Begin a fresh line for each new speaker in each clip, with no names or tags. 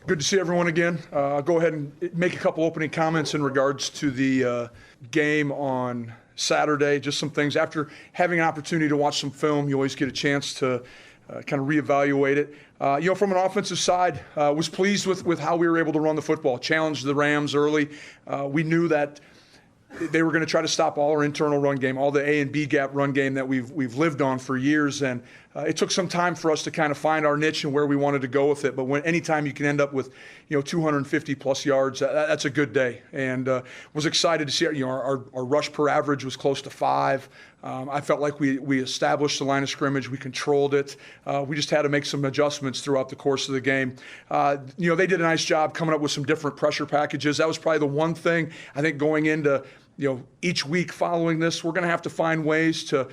Good to see everyone again. I'll go ahead and make a couple opening comments in regards to the game on Saturday. Just some things. After having an opportunity to watch some film, you always get a chance to kind of reevaluate it. From an offensive side, was pleased with how we were able to run the football. Challenged the Rams early. We knew that they were going to try to stop all our internal run game, all the A and B gap run game that we've lived on for years. And it took some time for us to kind of find our niche and where we wanted to go with it. But anytime you can end up with 250 plus yards, that's a good day. And was excited to see our rush per average was close to 5. I felt like we established the line of scrimmage. We controlled it. We just had to make some adjustments throughout the course of the game. They did a nice job coming up with some different pressure packages. That was probably the one thing I think going into each week following this, we're going to have to find ways to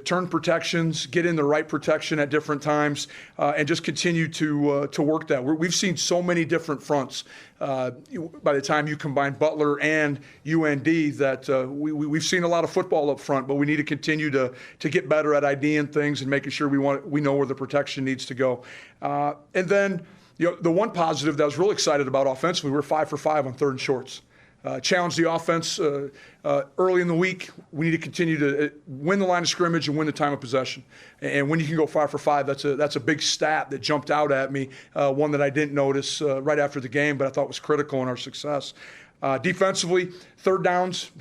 turn protections, get in the right protection at different times, and just continue to work that. We've seen so many different fronts by the time you combine Butler and UND that we've seen a lot of football up front, but we need to continue to get better at IDing things and making sure we know where the protection needs to go. And then the one positive that I was really excited about offensively, we were 5 for 5 on 3rd and shorts. Challenge the offense early in the week. We need to continue to win the line of scrimmage and win the time of possession. And when you can go 5 for 5, that's a big stat that jumped out at me, one that I didn't notice right after the game, but I thought was critical in our success. Defensively, 3rd downs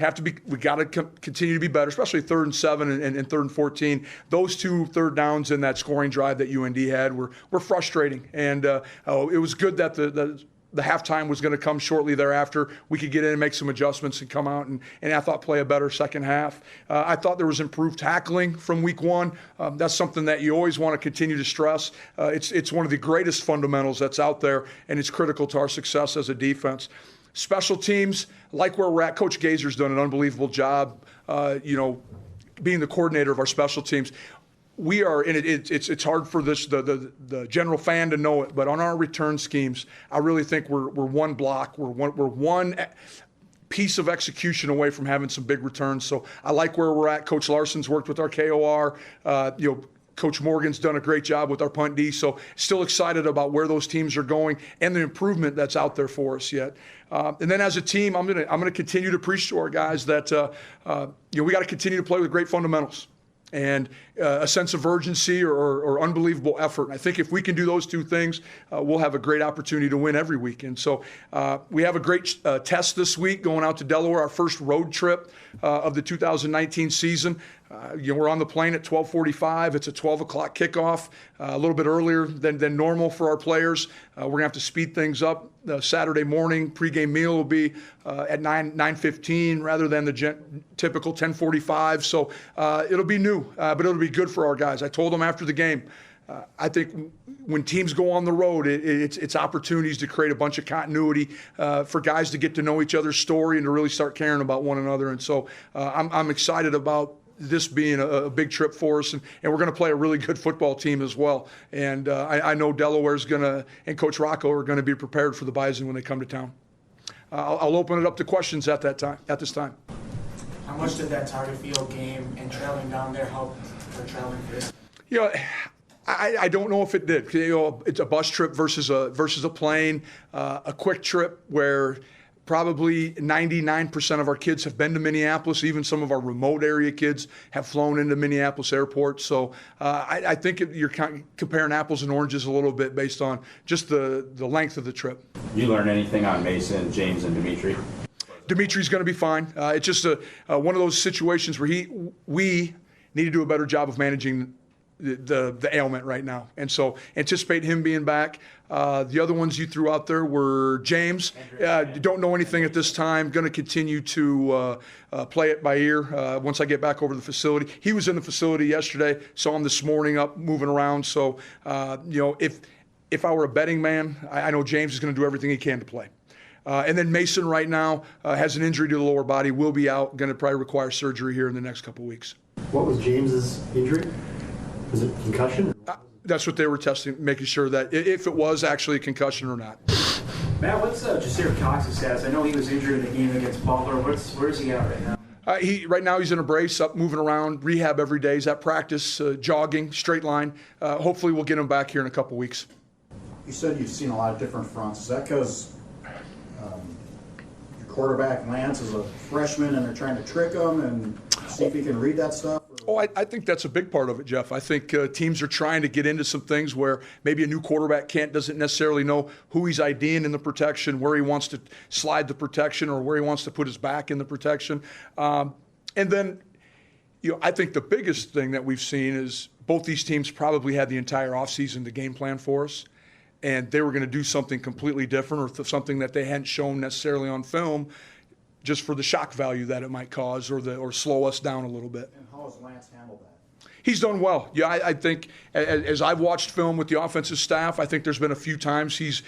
we got to continue to be better, especially 3rd and 7 and 3rd and 14. Those 2 3rd downs in that scoring drive that UND had were frustrating. And it was good that the halftime was going to come shortly thereafter. We could get in and make some adjustments and come out and I thought play a better second half. I thought there was improved tackling from week 1. That's something that you always want to continue to stress. It's one of the greatest fundamentals that's out there, and it's critical to our success as a defense. Special teams, like where we're at, Coach Gazer's done an unbelievable job, being the coordinator of our special teams. We are in it. It's hard for the general fan to know it, but on our return schemes, I really think we're one block. We're one piece of execution away from having some big returns. So I like where we're at. Coach Larson's worked with our KOR. Coach Morgan's done a great job with our punt D. So still excited about where those teams are going and the improvement that's out there for us yet. And then as a team, I'm gonna continue to preach to our guys that we got to continue to play with great fundamentals and a sense of urgency or unbelievable effort. And I think if we can do those 2 things, we'll have a great opportunity to win every week. And so we have a great test this week going out to Delaware, our first road trip of the 2019 season. We're on the plane at 12:45. It's a 12 o'clock kickoff, a little bit earlier than normal for our players. We're going to have to speed things up. Saturday morning pregame meal will be at 9:15 rather than the typical 10:45. So it'll be new, but it'll be good for our guys. I told them after the game, I think when teams go on the road, it's opportunities to create a bunch of continuity for guys to get to know each other's story and to really start caring about one another. And so I'm excited about this being a big trip for us, and we're going to play a really good football team as well. And I know Delaware's and Coach Rocco are going to be prepared for the Bison when they come to town. I'll open it up to questions at this time.
How much did that target field game and traveling down there help for traveling this?
I don't know if it did. It's a bus trip versus a plane, a quick trip where probably 99% of our kids have been to Minneapolis. Even some of our remote area kids have flown into Minneapolis Airport. So I think you're comparing apples and oranges a little bit based on just the length of the trip.
You learn anything on Mason, James, and Dimitri?
Dimitri's going to be fine. It's just one of those situations where we need to do a better job of managing the ailment right now. And so anticipate him being back. The other ones you threw out there were James. Don't know anything at this time. Going to continue to play it by ear once I get back over to the facility. He was in the facility yesterday. Saw him this morning up moving around. So, if I were a betting man, I know James is going to do everything he can to play. And then Mason right now has an injury to the lower body, will be out, going to probably require surgery here in the next couple of weeks.
What was James's injury? Was it concussion?
That's what they were testing, making sure that if it was actually a concussion or not.
Matt, what's Jasir Cox's status? I know he was injured in the game against Butler. Where's he at right now?
Right now he's in a brace, up moving around, rehab every day. He's at practice, jogging, straight line. Hopefully we'll get him back here in a couple weeks.
You said you've seen a lot of different fronts. Is that because your quarterback Lance is a freshman and they're trying to trick him and see if he can read that stuff?
Oh, I think that's a big part of it, Jeff. I think teams are trying to get into some things where maybe a new quarterback doesn't necessarily know who he's IDing in the protection, where he wants to slide the protection, or where he wants to put his back in the protection. And then, I think the biggest thing that we've seen is both these teams probably had the entire offseason to game plan for us, and they were going to do something completely different or something that they hadn't shown necessarily on film, just for the shock value that it might cause or slow us down a little bit.
And how has Lance handled that?
He's done well. Yeah, I think as I've watched film with the offensive staff, I think there's been a few times he's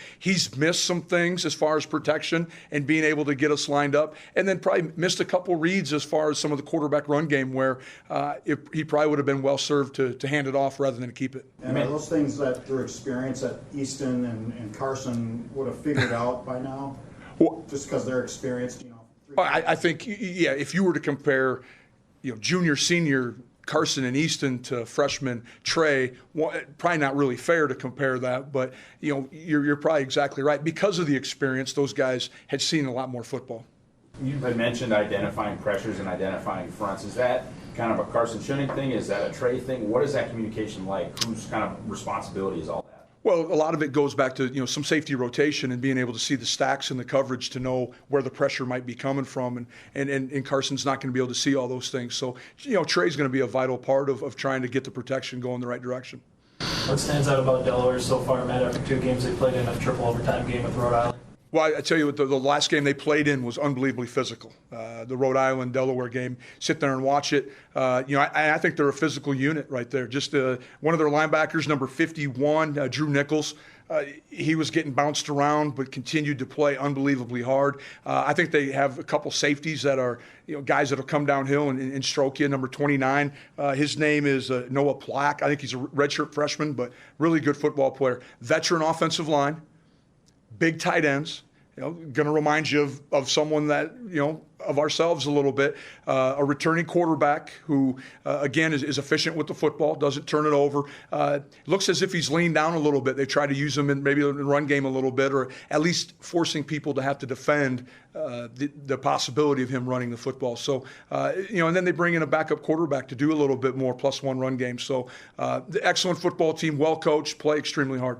missed some things as far as protection and being able to get us lined up, and then probably missed a couple reads as far as some of the quarterback run game where he probably would have been well served to hand it off rather than keep it.
And are those things that through experience that Easton and Carson would have figured out by now?
Well,
just because they're experienced,
I think, yeah, if you were to compare, junior, senior Carson and Easton to freshman Trey, probably not really fair to compare that, but you're probably exactly right. Because of the experience, those guys had seen a lot more football.
You had mentioned identifying pressures and identifying fronts. Is that kind of a Carson Schoening thing? Is that a Trey thing? What is that communication like? Whose kind of responsibility is all that?
Well, a lot of it goes back to some safety rotation and being able to see the stacks and the coverage to know where the pressure might be coming from, and Carson's not going to be able to see all those things. So Trey's going to be a vital part of trying to get the protection going the right direction.
What stands out about Delaware so far, Matt, after 2 games they played in a triple overtime game with Rhode Island?
Well, I tell you what, the last game they played in was unbelievably physical. The Rhode Island-Delaware game, sit there and watch it. I think they're a physical unit right there. Just one of their linebackers, number 51, Drew Nichols, he was getting bounced around but continued to play unbelievably hard. I think they have a couple safeties that are guys that will come downhill and stroke you. Number 29, his name is Noah Plack. I think he's a redshirt freshman, but really good football player. Veteran offensive line. Big tight ends, going to remind you of someone that, of ourselves a little bit. A returning quarterback who, again, is efficient with the football, doesn't turn it over. Looks as if he's leaned down a little bit. They try to use him in maybe the run game a little bit, or at least forcing people to have to defend the possibility of him running the football. So, and then they bring in a backup quarterback to do a little bit more +1 run game. So, the excellent football team, well coached, play extremely hard.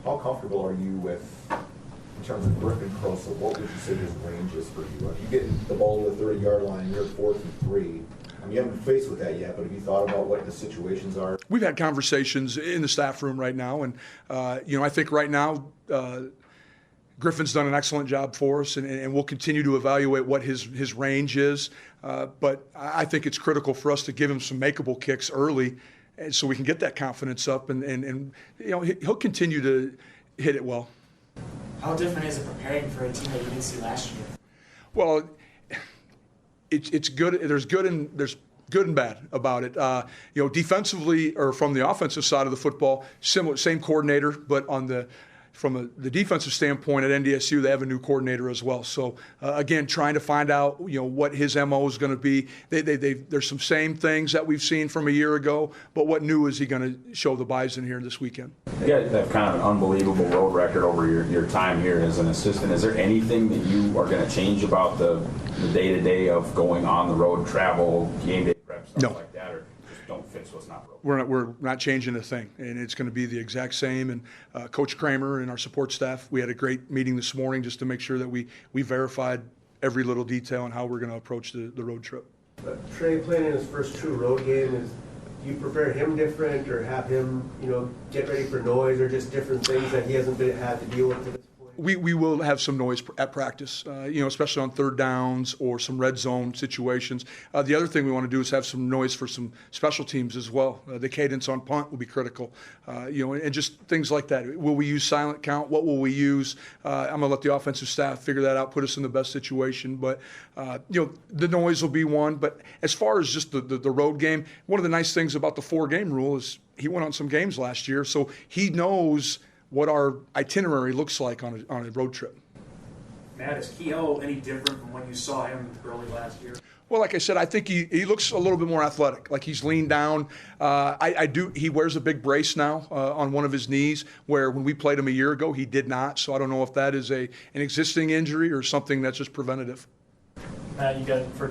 How comfortable are you with, in terms of Griffin Crossel, what would you say his range is for you? If you get the ball to the 30-yard line and you're 4 through 3, I mean, you haven't been faced with that yet, but have you thought about what the situations are?
We've had conversations in the staff room right now, and, I think right now Griffin's done an excellent job for us, and we'll continue to evaluate what his range is. But I think it's critical for us to give him some makeable kicks early, and so we can get that confidence up, and he'll continue to hit it well.
How different is it preparing for a team that you didn't see last year?
Well, it's good. There's good and bad about it. Defensively, or from the offensive side of the football, same coordinator, but from the defensive standpoint at NDSU, they have a new coordinator as well. So, again, trying to find out, what his MO is going to be. There's some same things that we've seen from a year ago, but what new is he going to show the Bison here this weekend?
You guys have kind of an unbelievable road record over your time here as an assistant. Is there anything that you are going to change about the day-to-day of going on the road, travel, game day prep, stuff like that, or just don't fix what's not broken?
We're not changing a thing, and it's going to be the exact same. And Coach Kramer and our support staff, we had a great meeting this morning just to make sure that we verified every little detail on how we're going to approach the road trip.
Trey playing in his first true road game, do you prepare him different, or have him, get ready for noise, or just different things that he hasn't had to deal with to this point?
We will have some noise at practice, especially on third downs or some red zone situations. The other thing we want to do is have some noise for some special teams as well. The cadence on punt will be critical, and just things like that. Will we use silent count? What will we use? I'm going to let the offensive staff figure that out, put us in the best situation. But, the noise will be one. But as far as just the road game, one of the nice things about the 4-game rule is he went on some games last year, so he knows what our itinerary looks like on a road trip.
Matt, is Kehoe any different from when you saw him early last year?
Well, like I said, I think he looks a little bit more athletic. Like he's leaned down. He wears a big brace now on one of his knees, where when we played him a year ago, he did not. So I don't know if that is an existing injury or something that's just preventative.
Matt, you got for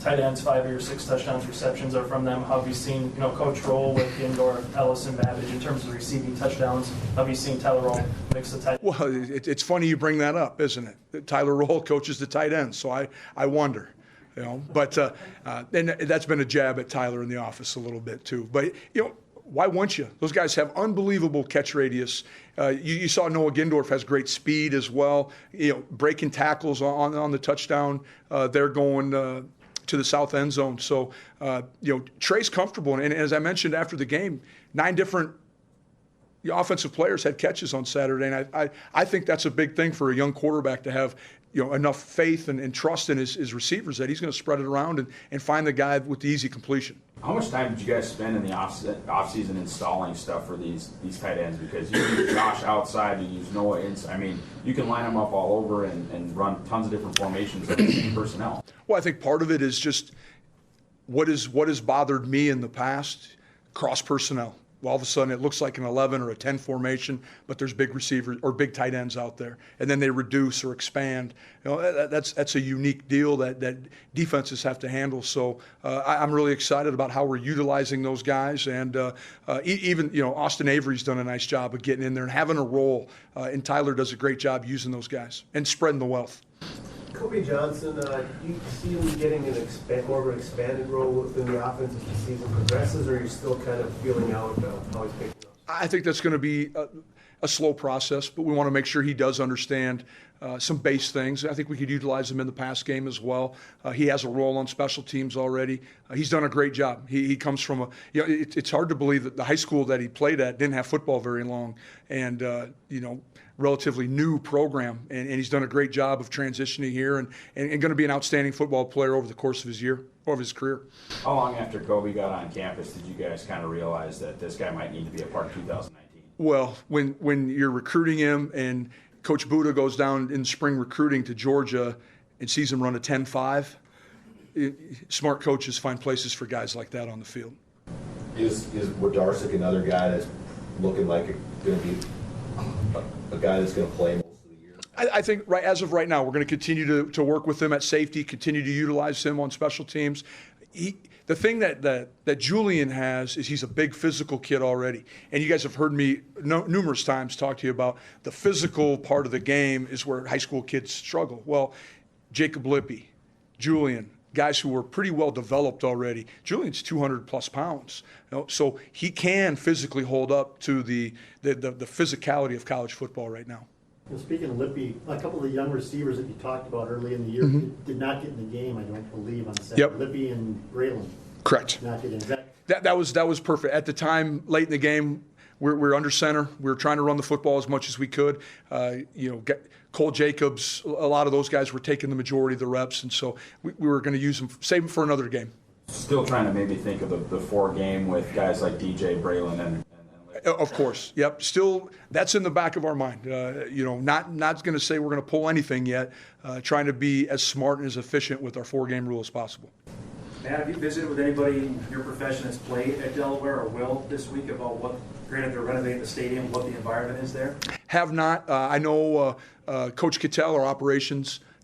tight ends, 5 of your 6 touchdowns receptions are from them. How have you seen, Coach Roll with Gindor, Ellis, and Babbage in terms of receiving touchdowns? How have you seen Tyler Roll mix the tight?
Well, it's funny you bring that up, isn't it? Tyler Roll coaches the tight ends, so I wonder. But and that's been a jab at Tyler in the office a little bit too. But why wouldn't you? Those guys have unbelievable catch radius. You saw Noah Gindorf has great speed as well. Breaking tackles on the touchdown. They're going to the south end zone. So Trey's comfortable. And as I mentioned after the game, 9 different offensive players had catches on Saturday, and I think that's a big thing for a young quarterback to have. Enough faith and trust in his receivers that he's going to spread it around and find the guy with the easy completion.
How much time did you guys spend in the off-season installing stuff for these tight ends? Because you use Josh outside, you use Noah inside. I mean, you can line them up all over and run tons of different formations of the same personnel.
Well, I think part of it is just what has bothered me in the past, cross personnel. Well, all of a sudden it looks like an 11 or a 10 formation, but there's big receivers or big tight ends out there, and then they reduce or expand. That's a unique deal that defenses have to handle. So I'm really excited about how we're utilizing those guys, and even Austin Avery's done a nice job of getting in there and having a role, and Tyler does a great job using those guys and spreading the wealth.
Kobe Johnson, do you see him getting more of an expanded role within the offense as the season progresses, or are you still kind of feeling out how he's picking up?
I think that's going to be a slow process, but we want to make sure he does understand some base things. I think we could utilize him in the pass game as well. He has a role on special teams already. He's done a great job. He comes from it's hard to believe that the high school that he played at didn't have football very long, and relatively new program, and he's done a great job of transitioning here and going to be an outstanding football player over the course of his career.
How long after Kobe got on campus did you guys kind of realize that this guy might need to be a part of 2019?
Well, when you're recruiting him and Coach Buda goes down in spring recruiting to Georgia and sees him run a 10.5, smart coaches find places for guys like that on the field.
Is Wodarczyk another guy that's looking like going to be a guy that's going to play most of the year?
I think as of right now, we're going to continue to work with him at safety, continue to utilize him on special teams. The thing that Julian has is he's a big physical kid already. And you guys have heard me numerous times talk to you about the physical part of the game is where high school kids struggle. Well, Jacob Lippy, Julian, guys who were pretty well developed already. Julian's 200-plus pounds. So he can physically hold up to the physicality of college football right now.
Speaking of Lippy, a couple of the young receivers that you talked about early in the year did not get in the game, I don't believe, on Saturday.
Yep.
Lippy and Braylon.
Correct.
Not get in.
That was perfect. At the time, late in the game, we're under center. We were trying to run the football as much as we could. Cole Jacobs, a lot of those guys were taking the majority of the reps, and so we were going to use them, save them for another game. Still
trying to maybe think of the 4 game with guys like DJ, Braylon, and
of course, yep. Still, that's in the back of our mind. Not going to say we're going to pull anything yet. Trying to be as smart and as efficient with our 4-game rule as possible.
Matt, have you visited with anybody in your profession that's played at Delaware or will this week about granted they're renovating the stadium, what the environment is there?
Have not. I know Coach Cattell, our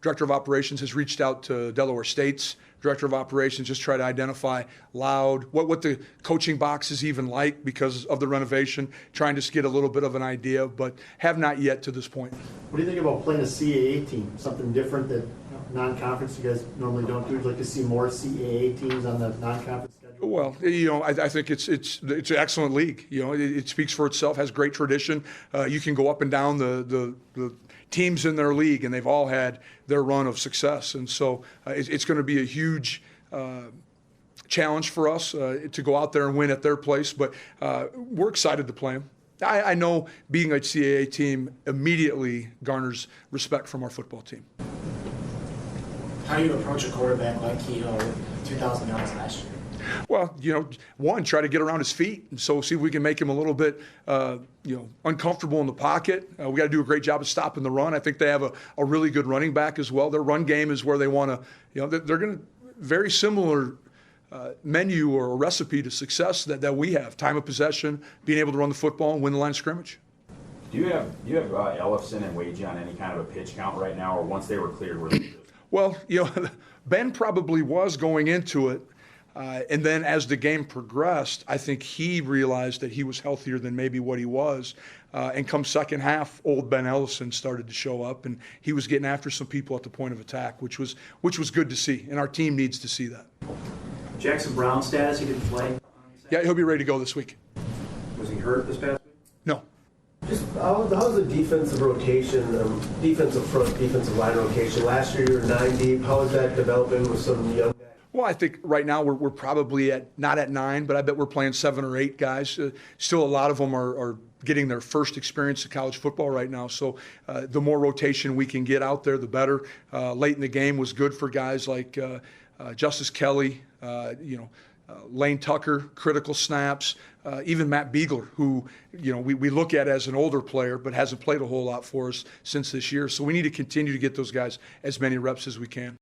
director of operations, has reached out to Delaware State's director of operations, just try to identify what the coaching box is even like because of the renovation, trying to get a little bit of an idea, but have not yet to this point.
What do you think about playing a CAA team? Something different that non-conference you guys normally don't do? Would you like to see more CAA teams on the non-conference schedule?
Well, I think it's an excellent league. It speaks for itself, has great tradition. You can go up and down the teams in their league, and they've all had their run of success. And so it's going to be a huge challenge for us to go out there and win at their place. But we're excited to play them. I know being a CAA team immediately garners respect from our football team.
How do you approach a quarterback like Kehoe with 2,000 yards last year?
Well, one, try to get around his feet, and so see if we can make him a little bit, uncomfortable in the pocket. We got to do a great job of stopping the run. I think they have a really good running back as well. Their run game is where they want to, they're going to very similar menu or a recipe to success that we have. Time of possession, being able to run the football and win the line of scrimmage.
Do you have Ellefson and Wagey on any kind of a pitch count right now, or once they were cleared, were they just...
Well, Ben probably was going into it. And then as the game progressed, I think he realized that he was healthier than maybe what he was. And come second half, old Ben Ellison started to show up, and he was getting after some people at the point of attack, which was good to see. And our team needs to see that.
Jackson Brown status, he didn't play?
Yeah, he'll be ready to go this week.
Was he hurt this past week?
No.
Just how's the defensive rotation, defensive front, defensive line rotation? Last year you were 9 deep. How is that developing with some young guys?
Well, I think right now we're probably not at 9, but I bet we're playing 7 or 8 guys. Still, a lot of them are getting their first experience of college football right now. So the more rotation we can get out there, the better. Late in the game was good for guys like Justice Kelly, Lane Tucker, critical snaps, even Matt Beagler, who we look at as an older player but hasn't played a whole lot for us since this year. So we need to continue to get those guys as many reps as we can.